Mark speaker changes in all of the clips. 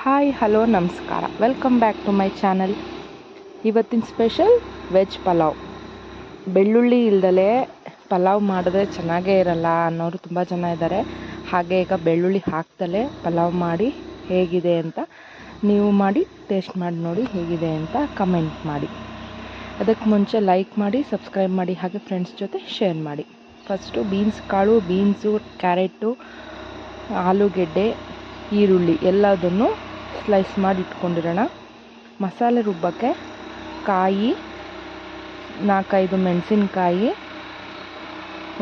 Speaker 1: Hi hello ನಮಸ್ಕಾರ, welcome back to my channel. ಇವತ್ತಿನ special veg pulao. ಬೆಳ್ಳುಳ್ಳಿ ಇಲ್ದಲೇ ಪಲಾವ್ ಮಾಡಿದ್ರೆ ಚೆನ್ನಾಗೇ ಇರಲ್ಲ ಅನ್ನೋರು ತುಂಬ ಜನ ಇದ್ದಾರೆ. ಹಾಗೆ ಈಗ ಬೆಳ್ಳುಳ್ಳಿ ಹಾಕ್ದಲೇ ಪಲಾವ್ ಮಾಡಿ ಹೇಗಿದೆ ಅಂತ ನೀವು ಮಾಡಿ ಟೇಸ್ಟ್ ಮಾಡಿ ನೋಡಿ ಹೇಗಿದೆ ಅಂತ ಕಮೆಂಟ್ ಮಾಡಿ. ಅದಕ್ಕೆ ಮುಂಚೆ ಲೈಕ್ ಮಾಡಿ, ಸಬ್ಸ್ಕ್ರೈಬ್ ಮಾಡಿ, ಹಾಗೆ ಫ್ರೆಂಡ್ಸ್ ಜೊತೆ ಶೇರ್ ಮಾಡಿ. ಫಸ್ಟು ಬೀನ್ಸ್ ಕಾಳು, ಬೀನ್ಸು, ಕ್ಯಾರೆಟು, ಆಲೂಗೆಡ್ಡೆ, ಈರುಳ್ಳಿ ಎಲ್ಲದನ್ನು ಸ್ಲೈಸ್ ಮಾಡಿ ಇಟ್ಕೊಂಡಿರೋಣ. ಮಸಾಲೆ ರುಬ್ಬಕ್ಕೆ ಕಾಯಿ, 4-5 ಮೆಣಸಿನ್ಕಾಯಿ,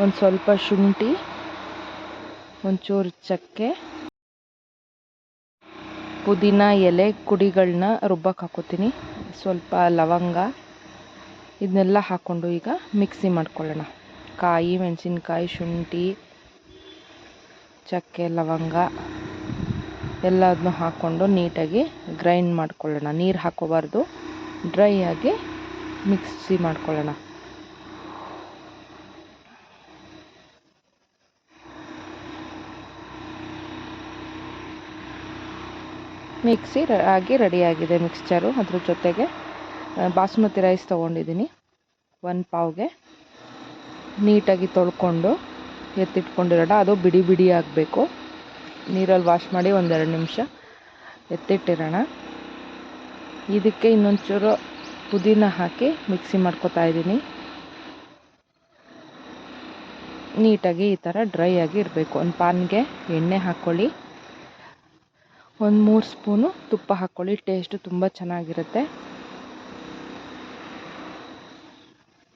Speaker 1: ಒಂದು ಸ್ವಲ್ಪ ಶುಂಠಿ, ಒಂಚೂರು ಚಕ್ಕೆ, ಪುದೀನ ಎಲೆ ಕುಡಿಗಳನ್ನ ರುಬ್ಬಕ್ಕೆ ಹಾಕೋತೀನಿ, ಸ್ವಲ್ಪ ಲವಂಗ, ಇದನ್ನೆಲ್ಲ ಹಾಕ್ಕೊಂಡು ಈಗ ಮಿಕ್ಸಿ ಮಾಡ್ಕೊಳ್ಳೋಣ. ಕಾಯಿ, ಮೆಣಸಿನ್ಕಾಯಿ, ಶುಂಠಿ, ಚಕ್ಕೆ, ಲವಂಗ ಎಲ್ಲದನ್ನೂ ಹಾಕ್ಕೊಂಡು ನೀಟಾಗಿ ಗ್ರೈಂಡ್ ಮಾಡ್ಕೊಳ್ಳೋಣ. ನೀರು ಹಾಕೋಬಾರ್ದು, ಡ್ರೈ ಆಗಿ ಮಿಕ್ಸಿ ಮಾಡ್ಕೊಳ್ಳೋಣ. ಮಿಕ್ಸಿ ಆಗಿ ರೆಡಿಯಾಗಿದೆ ಮಿಕ್ಸ್ಚರು. ಅದ್ರ ಜೊತೆಗೆ ಬಾಸುಮತಿ ರೈಸ್ ತೊಗೊಂಡಿದ್ದೀನಿ, 1 ಪಾವ್ಗೆ ನೀಟಾಗಿ ತೊಳ್ಕೊಂಡು ಎತ್ತಿಟ್ಕೊಂಡಿರೋಣ. ಅದು ಬಿಡಿ ಬಿಡಿ ಆಗಬೇಕು. ನೀರಲ್ಲಿ ವಾಶ್ ಮಾಡಿ 1-2 ನಿಮಿಷ ಎತ್ತಿಟ್ಟಿರೋಣ. ಇದಕ್ಕೆ ಇನ್ನೊಂಚೂರು ಪುದೀನ ಹಾಕಿ ಮಿಕ್ಸಿ ಮಾಡ್ಕೊತಾ ಇದ್ದೀನಿ. ನೀಟಾಗಿ ಈ ಥರ ಡ್ರೈ ಆಗಿ ಇರಬೇಕು. ಒಂದು ಪಾನ್ಗೆ ಎಣ್ಣೆ ಹಾಕ್ಕೊಳ್ಳಿ, 1-3 ಸ್ಪೂನು ತುಪ್ಪ ಹಾಕ್ಕೊಳ್ಳಿ, ಟೇಸ್ಟು ತುಂಬ ಚೆನ್ನಾಗಿರುತ್ತೆ.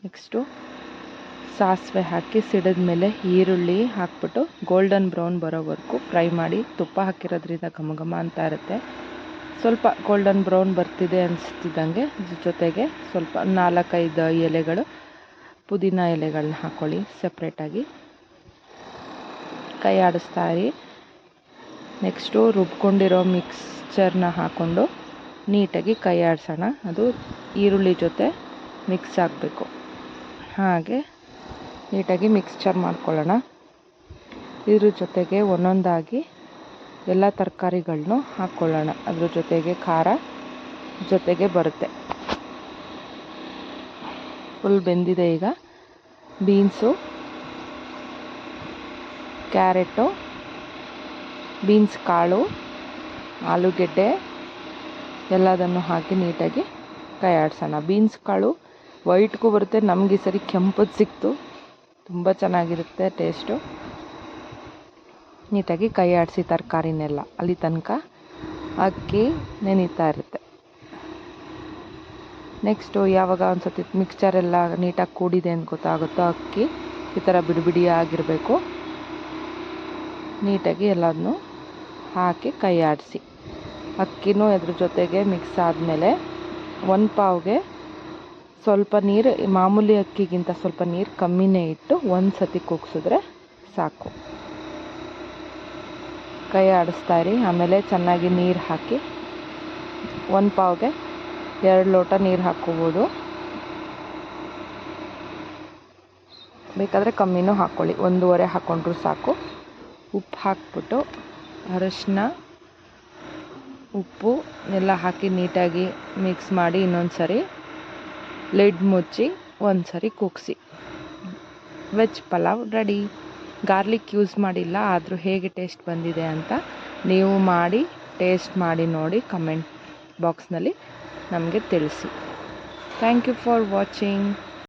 Speaker 1: ನೆಕ್ಸ್ಟು ಸಾಸಿವೆ ಹಾಕಿ ಸಿಡಿದ ಮೇಲೆ ಈರುಳ್ಳಿ ಹಾಕ್ಬಿಟ್ಟು ಗೋಲ್ಡನ್ ಬ್ರೌನ್ ಬರೋವರೆಗೂ ಫ್ರೈ ಮಾಡಿ. ತುಪ್ಪ ಹಾಕಿರೋದ್ರಿಂದ ಘಮ ಘಮ ಅಂತ ಇರುತ್ತೆ. ಸ್ವಲ್ಪ ಗೋಲ್ಡನ್ ಬ್ರೌನ್ ಬರ್ತಿದೆ ಅನಿಸ್ತಿದ್ದಂಗೆ ಜೊತೆಗೆ ಸ್ವಲ್ಪ 4-5 ಎಲೆಗಳು ಪುದೀನ ಎಲೆಗಳನ್ನ ಹಾಕ್ಕೊಳ್ಳಿ ಸಪ್ರೇಟಾಗಿ. ಕೈ ಆಡಿಸ್ತಾ ಇರಿ. ನೆಕ್ಸ್ಟು ರುಬ್ಕೊಂಡಿರೋ ಮಿಕ್ಸ್ಚರ್ನ ಹಾಕ್ಕೊಂಡು ನೀಟಾಗಿ ಕೈ ಆಡಿಸೋಣ. ಅದು ಈರುಳ್ಳಿ ಜೊತೆ ಮಿಕ್ಸ್ ಆಗಬೇಕು. ಹಾಗೆ ನೀಟಾಗಿ ಮಿಕ್ಸ್ಚರ್ ಮಾಡ್ಕೊಳ್ಳೋಣ. ಇದ್ರ ಜೊತೆಗೆ ಒಂದೊಂದಾಗಿ ಎಲ್ಲ ತರಕಾರಿಗಳನ್ನೂ ಹಾಕ್ಕೊಳ್ಳೋಣ. ಅದ್ರ ಜೊತೆಗೆ ಖಾರ ಜೊತೆಗೆ ಬರುತ್ತೆ. ಫುಲ್ ಬೆಂದಿದೆ. ಈಗ ಬೀನ್ಸು, ಕ್ಯಾರೆಟು, ಬೀನ್ಸ್ ಕಾಳು, ಆಲೂಗೆಡ್ಡೆ ಎಲ್ಲದನ್ನು ಹಾಕಿ ನೀಟಾಗಿ ಕೈ ಆಡಿಸೋಣ. ಬೀನ್ಸ್ ಕಾಳು ವೈಟ್ಗೂ ಬರುತ್ತೆ, ನಮಗೆ ಸರಿ ಕೆಂಪದು ಸಿಕ್ತು, ತುಂಬ ಚೆನ್ನಾಗಿರುತ್ತೆ ಟೇಸ್ಟು. ನೀಟಾಗಿ ಕೈ ಆಡಿಸಿ ತರಕಾರಿನೆಲ್ಲ. ಅಲ್ಲಿ ತನಕ ಅಕ್ಕಿ ನೆನೀತಾ ಇರುತ್ತೆ. ನೆಕ್ಸ್ಟು ಯಾವಾಗ ಒಂದು ಸತಿ ಮಿಕ್ಸ್ಚರೆಲ್ಲ ನೀಟಾಗಿ ಕೂಡಿದೆ ಅಂತ ಗೊತ್ತಾಗುತ್ತೋ, ಅಕ್ಕಿ ಈ ಥರ ಬಿಡಿ ಬಿಡಿ ಆಗಿರಬೇಕು. ನೀಟಾಗಿ ಎಲ್ಲದನ್ನೂ ಹಾಕಿ ಕೈ ಆಡಿಸಿ. ಅಕ್ಕಿನೂ ಅದ್ರ ಜೊತೆಗೆ ಮಿಕ್ಸ್ ಆದಮೇಲೆ 1 ಪಾವ್ಗೆ ಸ್ವಲ್ಪ ನೀರು, ಮಾಮೂಲಿ ಅಕ್ಕಿಗಿಂತ ಸ್ವಲ್ಪ ನೀರು ಕಮ್ಮಿನೇ ಇಟ್ಟು ಒಂದು ಸತಿ ಕೂಗಿಸಿದ್ರೆ ಸಾಕು. ಕೈ ಆಡಿಸ್ತಾ ಇರಿ. ಆಮೇಲೆ ಚೆನ್ನಾಗಿ ನೀರು ಹಾಕಿ 1 ಪಾವ್ಗೆ 2 ಲೋಟ ನೀರು ಹಾಕ್ಕೋಬೋದು, ಬೇಕಾದರೆ ಕಮ್ಮಿನೂ ಹಾಕ್ಕೊಳ್ಳಿ, 1.5 ಹಾಕ್ಕೊಂಡ್ರೂ ಸಾಕು. ಉಪ್ಪು ಹಾಕ್ಬಿಟ್ಟು ಅರಶಿನ, ಉಪ್ಪು ಎಲ್ಲ ಹಾಕಿ ನೀಟಾಗಿ ಮಿಕ್ಸ್ ಮಾಡಿ ಇನ್ನೊಂದು ಸರಿ ಲಿಡ್ ಮುಚ್ಚಿ ಒಂದು ಸರಿ ಕೂಗಿಸಿ. Veg pulao ready. Garlic use ಮಾಡಿಲ್ಲ, ಆದರೂ ಹೇಗೆ ಟೇಸ್ಟ್ ಬಂದಿದೆ ಅಂತ ನೀವು ಮಾಡಿ ಟೇಸ್ಟ್ ಮಾಡಿ ನೋಡಿ ಕಮೆಂಟ್ ಬಾಕ್ಸ್ನಲ್ಲಿ ನಮಗೆ ತಿಳಿಸಿ. Thank you for watching.